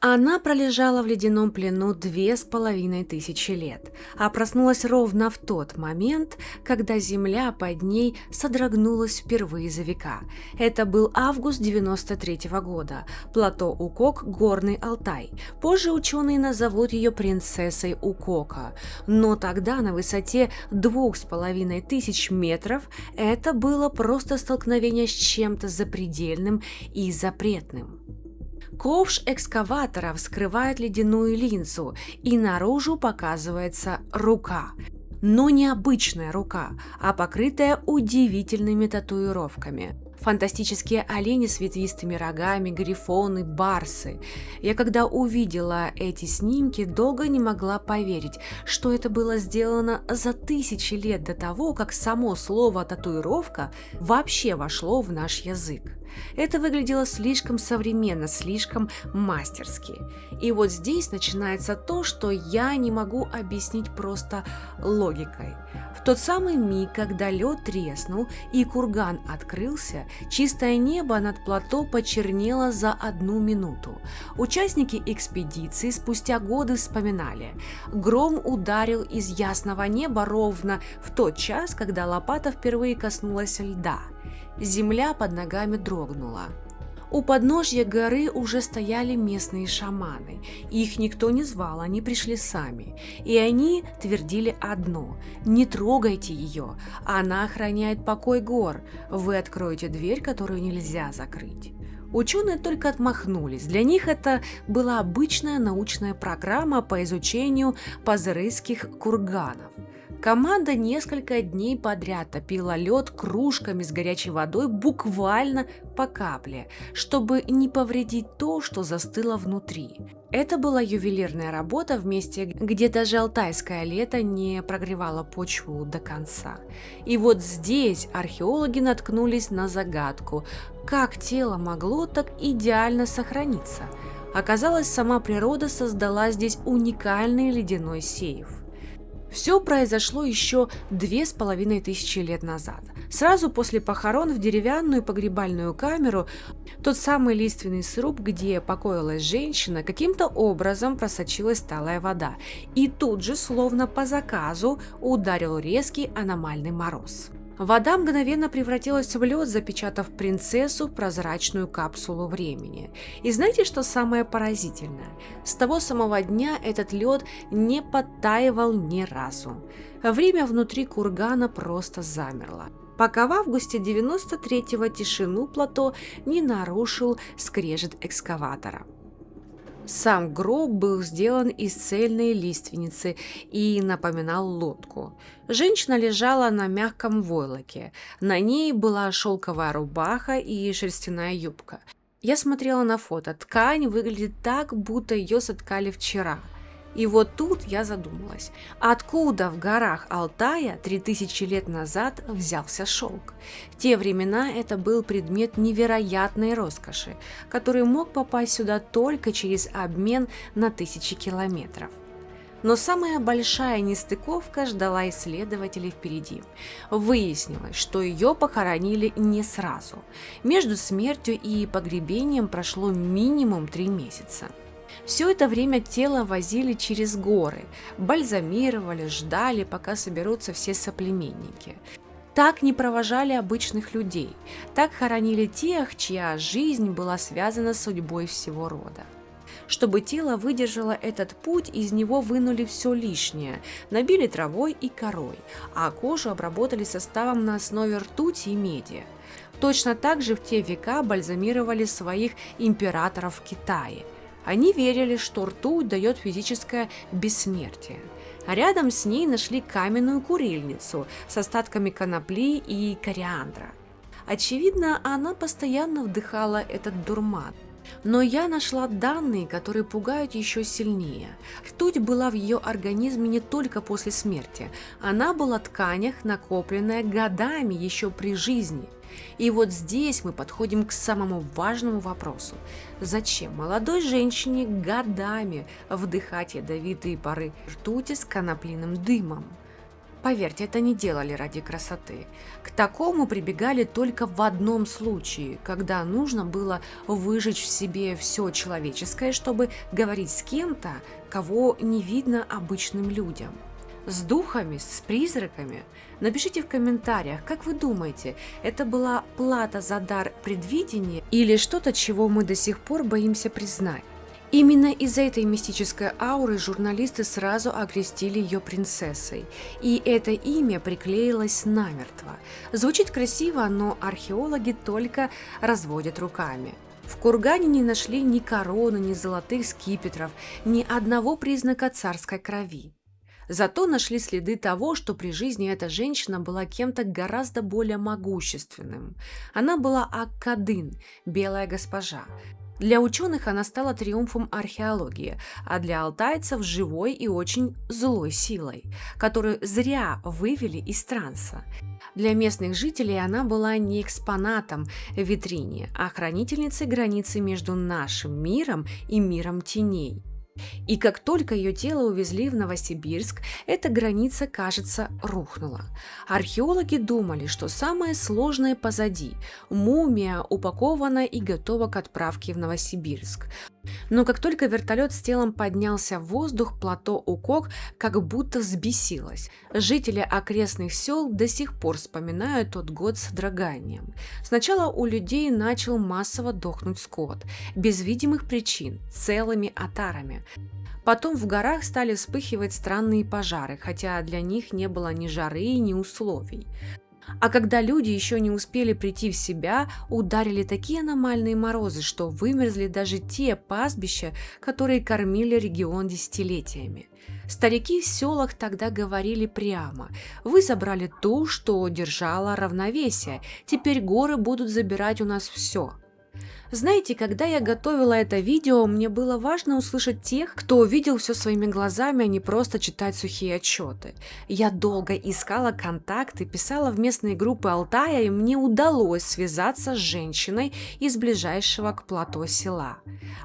Она пролежала в ледяном плену 2500 лет, а проснулась ровно в тот момент, когда земля под ней содрогнулась впервые за века. Это был август 93 года, плато Укок, Горный Алтай. Позже ученые назовут ее принцессой Укока, но тогда на высоте 2500 метров это было просто столкновение с чем-то запредельным и запретным. Ковш экскаватора вскрывает ледяную линзу, и наружу показывается рука. Но не обычная рука, а покрытая удивительными татуировками. Фантастические олени с ветвистыми рогами, грифоны, барсы. Я когда увидела эти снимки, долго не могла поверить, что это было сделано за тысячи лет до того, как само слово «татуировка» вообще вошло в наш язык. Это выглядело слишком современно, слишком мастерски. И вот здесь начинается то, что я не могу объяснить просто логикой. В тот самый миг, когда лед треснул и курган открылся, чистое небо над плато почернело за 1 минуту. Участники экспедиции спустя годы вспоминали: гром ударил из ясного неба ровно в тот час, когда лопата впервые коснулась льда. Земля под ногами дрогнула. У подножья горы уже стояли местные шаманы. Их никто не звал, они пришли сами. И они твердили одно: не трогайте ее, она охраняет покой гор, вы откроете дверь, которую нельзя закрыть. Ученые только отмахнулись. Для них это была обычная научная программа по изучению пазырыских курганов. Команда несколько дней подряд топила лед кружками с горячей водой буквально по капле, чтобы не повредить то, что застыло внутри. Это была ювелирная работа в месте, где даже алтайское лето не прогревало почву до конца. И вот здесь археологи наткнулись на загадку: как тело могло так идеально сохраниться? Оказалось, сама природа создала здесь уникальный ледяной сейф. Все произошло еще 2500 лет назад. Сразу после похорон в деревянную погребальную камеру, тот самый лиственный сруб, где покоилась женщина, каким-то образом просочилась талая вода, и тут же, словно по заказу, ударил резкий аномальный мороз. Вода мгновенно превратилась в лед, запечатав принцессу в прозрачную капсулу времени. И знаете, что самое поразительное? С того самого дня этот лед не подтаивал ни разу. Время внутри кургана просто замерло, пока в августе 93-го тишину плато не нарушил скрежет экскаватора. Сам гроб был сделан из цельной лиственницы и напоминал лодку. Женщина лежала на мягком войлоке. На ней была шелковая рубаха и шерстяная юбка. Я смотрела на фото. Ткань выглядит так, будто ее соткали вчера. И вот тут я задумалась, откуда в горах Алтая 3000 лет назад взялся шелк? В те времена это был предмет невероятной роскоши, который мог попасть сюда только через обмен на тысячи километров. Но самая большая нестыковка ждала исследователей впереди. Выяснилось, что ее похоронили не сразу. Между смертью и погребением прошло минимум 3 месяца. Все это время тело возили через горы, бальзамировали, ждали, пока соберутся все соплеменники. Так не провожали обычных людей, так хоронили тех, чья жизнь была связана с судьбой всего рода. Чтобы тело выдержало этот путь, из него вынули все лишнее, набили травой и корой, а кожу обработали составом на основе ртути и меди. Точно так же в те века бальзамировали своих императоров в Китае. Они верили, что ртуть дает физическое бессмертие. А рядом с ней нашли каменную курильницу с остатками конопли и кориандра. Очевидно, она постоянно вдыхала этот дурман. Но я нашла данные, которые пугают еще сильнее. Ртуть была в ее организме не только после смерти, она была в тканях, накопленная годами еще при жизни. И вот здесь мы подходим к самому важному вопросу. Зачем молодой женщине годами вдыхать ядовитые пары ртути с конопляным дымом? Поверьте, это не делали ради красоты. К такому прибегали только в одном случае, когда нужно было выжечь в себе все человеческое, чтобы говорить с кем-то, кого не видно обычным людям. С духами, с призраками? Напишите в комментариях, как вы думаете, это была плата за дар предвидения или что-то, чего мы до сих пор боимся признать? Именно из-за этой мистической ауры журналисты сразу окрестили ее принцессой, и это имя приклеилось намертво. Звучит красиво, но археологи только разводят руками. В кургане не нашли ни короны, ни золотых скипетров, ни одного признака царской крови. Зато нашли следы того, что при жизни эта женщина была кем-то гораздо более могущественным. Она была Ак-Кадын, белая госпожа. Для ученых она стала триумфом археологии, а для алтайцев – живой и очень злой силой, которую зря вывели из транса. Для местных жителей она была не экспонатом в витрине, а хранительницей границы между нашим миром и миром теней. И как только ее тело увезли в Новосибирск, эта граница, кажется, рухнула. Археологи думали, что самое сложное позади – мумия упакована и готова к отправке в Новосибирск. Но как только вертолет с телом поднялся в воздух, плато Укок как будто взбесилось. Жители окрестных сел до сих пор вспоминают тот год с содроганием. Сначала у людей начал массово дохнуть скот, без видимых причин, целыми отарами. Потом в горах стали вспыхивать странные пожары, хотя для них не было ни жары, ни условий. А когда люди еще не успели прийти в себя, ударили такие аномальные морозы, что вымерзли даже те пастбища, которые кормили регион десятилетиями. Старики в селах тогда говорили прямо: «Вы забрали то, что держало равновесие, теперь горы будут забирать у нас все». Знаете, когда я готовила это видео, мне было важно услышать тех, кто увидел все своими глазами, а не просто читать сухие отчеты. Я долго искала контакты, писала в местные группы Алтая, и мне удалось связаться с женщиной из ближайшего к плато села.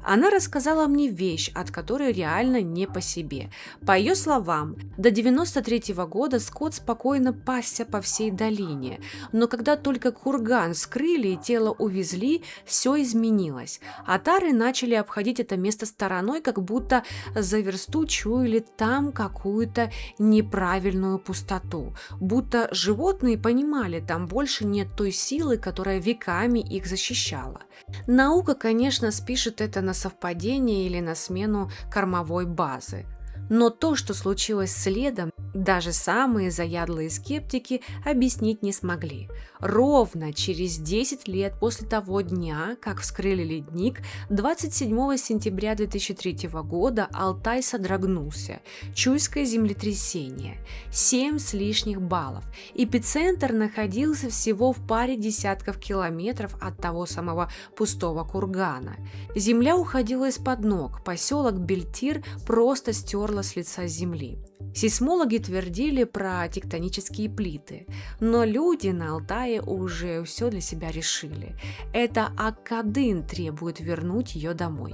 Она рассказала мне вещь, от которой реально не по себе. По ее словам, до 93-го года скот спокойно пасся по всей долине, но когда только курган вскрыли и тело увезли, все изменилось. Атары начали обходить это место стороной, как будто за версту чуяли там какую-то неправильную пустоту. Будто животные понимали, там больше нет той силы, которая веками их защищала. Наука, конечно, спишет это на совпадение или на смену кормовой базы. Но то, что случилось следом, даже самые заядлые скептики объяснить не смогли. Ровно через 10 лет после того дня, как вскрыли ледник, 27 сентября 2003 года Алтай содрогнулся. Чуйское землетрясение. 7 с лишних баллов. Эпицентр находился всего в паре десятков километров от того самого пустого кургана. Земля уходила из-под ног, поселок Бельтир просто стерла с лица земли. Сейсмологи твердили про тектонические плиты, но люди на Алтае уже все для себя решили. Это Ак-Кадын требует вернуть ее домой.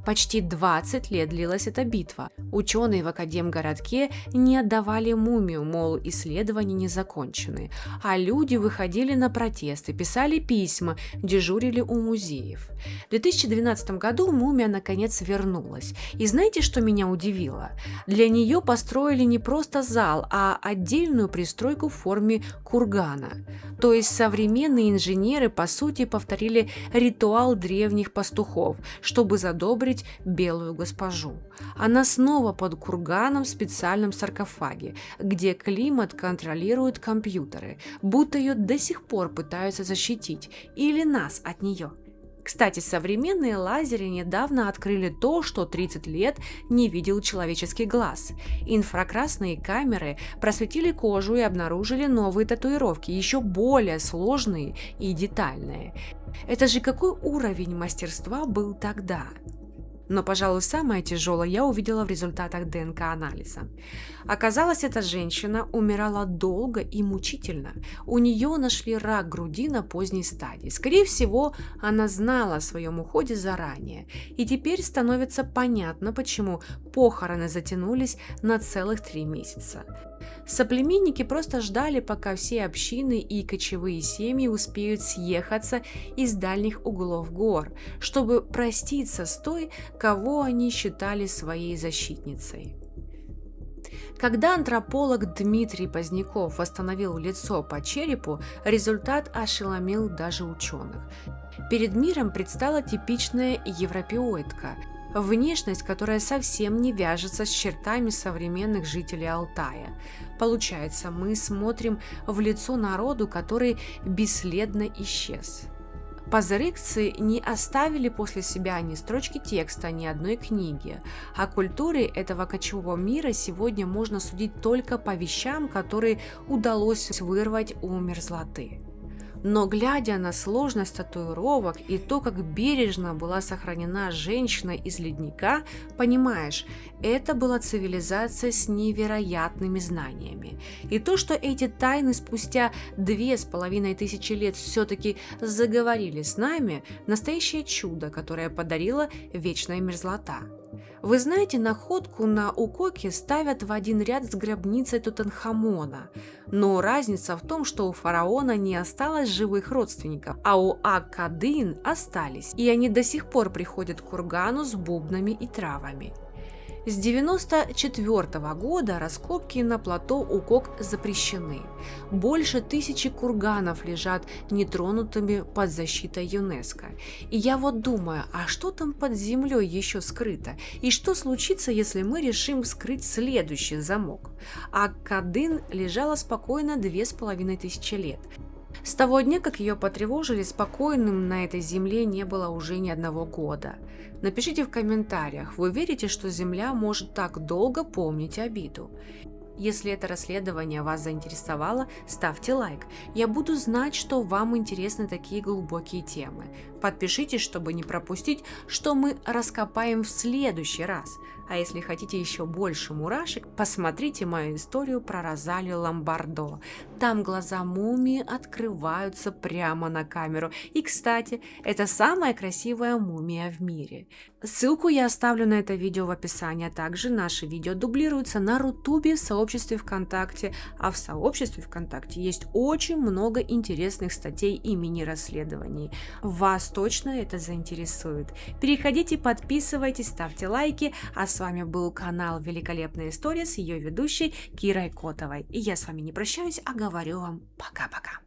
Почти 20 лет длилась эта битва. Ученые в Академгородке не отдавали мумию, мол, исследования не закончены. А люди выходили на протесты, писали письма, дежурили у музеев. В 2012 году мумия наконец вернулась. И знаете, что меня удивило? Для нее построили не просто зал, а отдельную пристройку в форме кургана. То есть современные инженеры, по сути, повторили ритуал древних пастухов, чтобы задобрить белую госпожу. Она снова под курганом в специальном саркофаге, где климат контролируют компьютеры, будто ее до сих пор пытаются защитить, или нас от нее. Кстати, современные лазеры недавно открыли то, что 30 лет не видел человеческий глаз. Инфракрасные камеры просветили кожу и обнаружили новые татуировки, еще более сложные и детальные. Это же какой уровень мастерства был тогда? Но, пожалуй, самое тяжелое я увидела в результатах ДНК-анализа. Оказалось, эта женщина умирала долго и мучительно. У нее нашли рак груди на поздней стадии. Скорее всего, она знала о своем уходе заранее. И теперь становится понятно, почему похороны затянулись на целых 3 месяца. Соплеменники просто ждали, пока все общины и кочевые семьи успеют съехаться из дальних углов гор, чтобы проститься с той, кого они считали своей защитницей. Когда антрополог Дмитрий Поздняков восстановил лицо по черепу, результат ошеломил даже ученых. Перед миром предстала типичная европеоидка, внешность, которая совсем не вяжется с чертами современных жителей Алтая. Получается, мы смотрим в лицо народу, который бесследно исчез. Пазырыкцы не оставили после себя ни строчки текста, ни одной книги. О культуре этого кочевого мира сегодня можно судить только по вещам, которые удалось вырвать у мерзлоты. Но глядя на сложность татуировок и то, как бережно была сохранена женщина из ледника, понимаешь, это была цивилизация с невероятными знаниями. И то, что эти тайны спустя 2500 лет все-таки заговорили с нами, настоящее чудо, которое подарила вечная мерзлота. Вы знаете, находку на Укоке ставят в один ряд с гробницей Тутанхамона, но разница в том, что у фараона не осталось живых родственников, а у Ак-Кадын остались, и они до сих пор приходят к кургану с бубнами и травами. С 1994 года раскопки на плато Укок запрещены. Больше 1000 курганов лежат нетронутыми под защитой ЮНЕСКО. И я вот думаю, а что там под землей еще скрыто? И что случится, если мы решим вскрыть следующий замок? Ак-Кадын лежала спокойно 2500 лет. С того дня, как ее потревожили, спокойным на этой земле не было уже ни одного года. Напишите в комментариях, вы верите, что Земля может так долго помнить обиду? Если это расследование вас заинтересовало, ставьте лайк. Я буду знать, что вам интересны такие глубокие темы. Подпишитесь, чтобы не пропустить, что мы раскопаем в следующий раз. А если хотите еще больше мурашек, посмотрите мою историю про Розалию Ломбардо. Там глаза мумии открываются прямо на камеру. И, кстати, это самая красивая мумия в мире. Ссылку я оставлю на это видео в описании, а также наши видео дублируются на Рутубе в сообществе ВКонтакте, а в сообществе ВКонтакте есть очень много интересных статей и мини-расследований. Вас точно это заинтересует. Переходите, подписывайтесь, ставьте лайки, а с вами был канал Великолепная история с ее ведущей Кирой Котовой. И я с вами не прощаюсь, а говорю вам пока-пока.